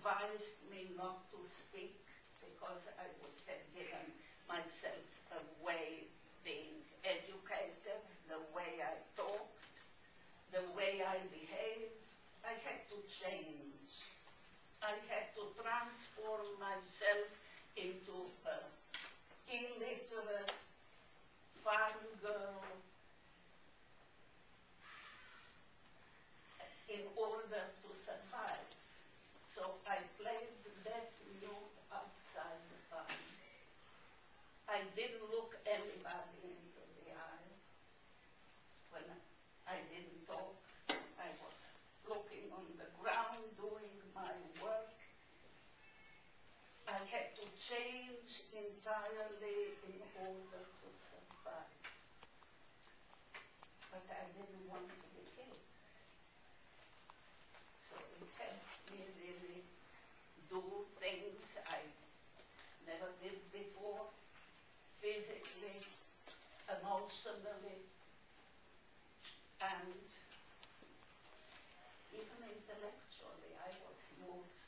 advised me not to speak because I would have given myself away being educated, the way I talked, the way I behaved. I had to change. I had to transform myself into an illiterate farm girl in order to survive. So I played the deaf mute outside the farm. I didn't look anybody into the eye. When I didn't talk, I was looking on the ground, doing my work. I had to change entirely in order to survive. But I didn't want to be killed. So it helped me really do things I never did before, physically, emotionally, and even intellectually. I was used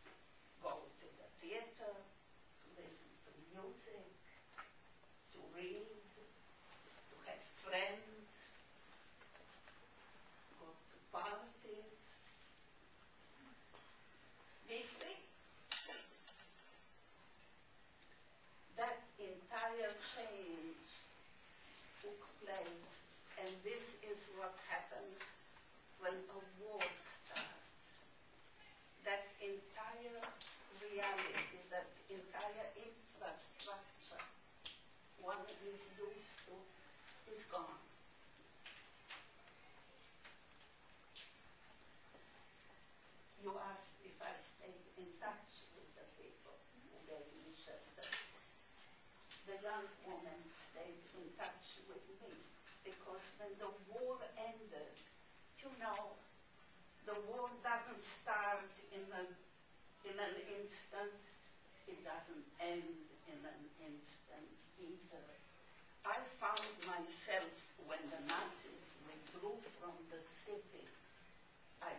to go to the theater, to listen to music, to read, to have friends, go to parties, be free. That entire change took place, and this is what happens when a war starts. That entire reality, that entire infrastructure one is used to is gone. You asked if I stayed in touch with the people who gave me shelter. The young woman stayed in touch with me because when the war ended, you know, the war doesn't start in an instant. It doesn't end in an instant either. I found myself when the Nazis withdrew from the city. I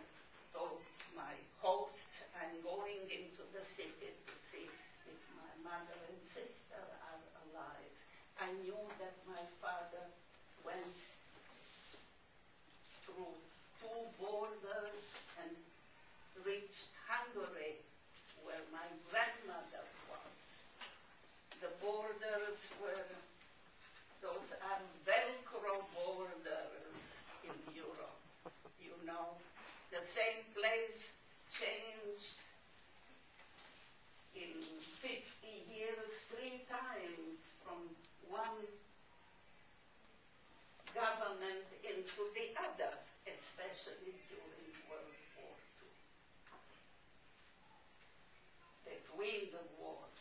told my hosts, I'm going into the city to see if my mother and sister are alive. I knew that my father went through 2 borders and reached Hungary, where my grandmother was. The borders were, those are Velcro borders in Europe. You know, the same place changed in 50 years 3 times from one government into the other, especially during World War II. Between the wars,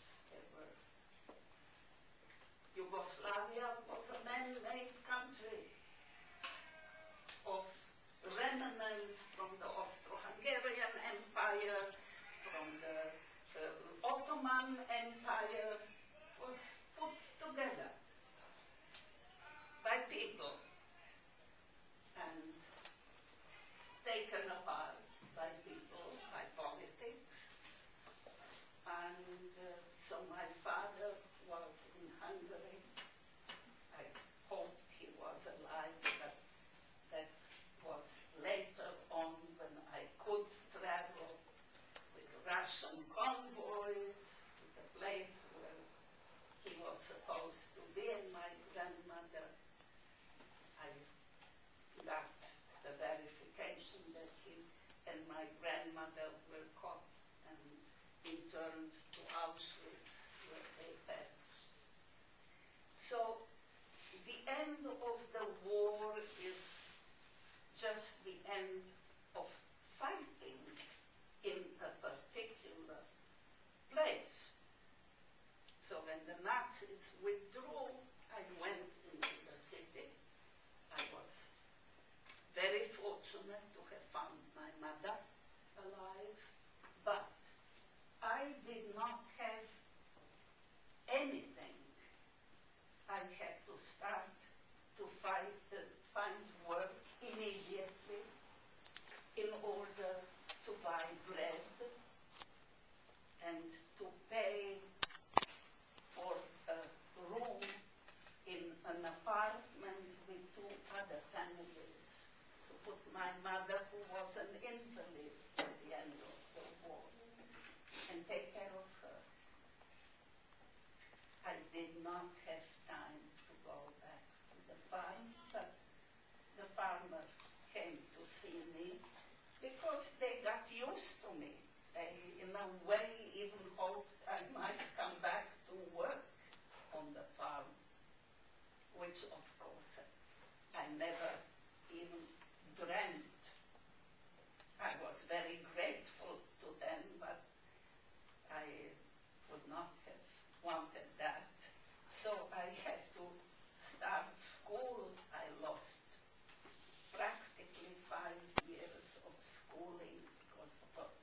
Yugoslavia was a man-made country of remnants from the Austro-Hungarian Empire, from the Ottoman Empire, was put together by people and taken apart by people, by politics. And so my father was in Hungary. I hope he was alive, but that was later on when I could travel with Russian convoys to the place where he was supposed to be, and my grandmother, I got the verification that he and my grandmother were caught and interned to Auschwitz, where they perished. So the end of the war is just the end of fighting in a particular place. So when the Nazis withdrew, I went into the city. I was very fortunate to have found my mother alive, but I did not have anything. I had to start to find work immediately in order to buy bread did not have time to go back to the farm, but the farmers came to see me because they got used to me. They, in a way, even hoped I might come back to work on the farm, which, of course, I never even dreamt. I was very grateful to them, but I would not have wanted that. So I had to start school. I lost practically 5 years of schooling because it was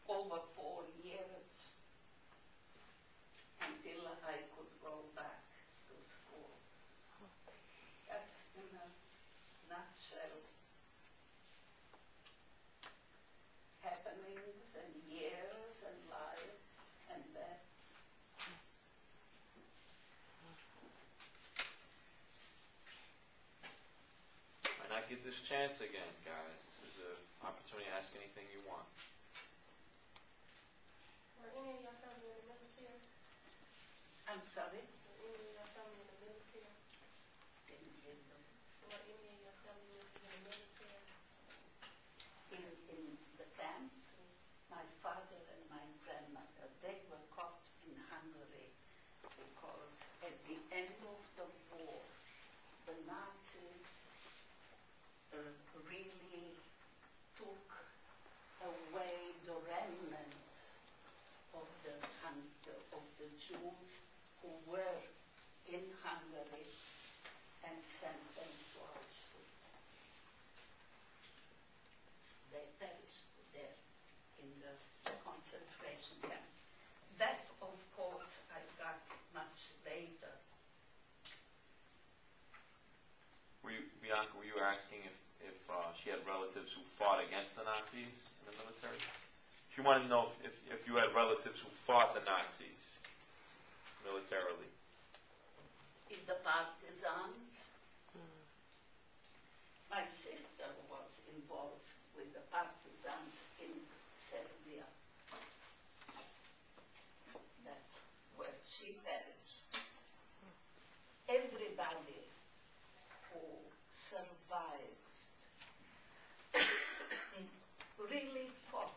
over 4 years until I could go back to school. That's in a nutshell happenings and years and lives and that. Why not give this chance again, guys? This is an opportunity to ask anything you want. Were any of your family in the military? I'm sorry? Were any of your family in the military? Didn't hear you. Were any of your family members in the military? In the camp, my father and my grandmother, they were caught in Hungary because at the end of the war, the Nazis really took away the remnants of the Jews who were in Hungary and sent them to Auschwitz. They perished there in the concentration camp. That, of course, I got much later. Bianca, were you asking if she had relatives who fought against the Nazis in the military? She wanted to know if you had relatives who fought the Nazis militarily. In the partisans, my sister was involved with the partisans in Serbia. That's where she perished. Everybody who survived really fought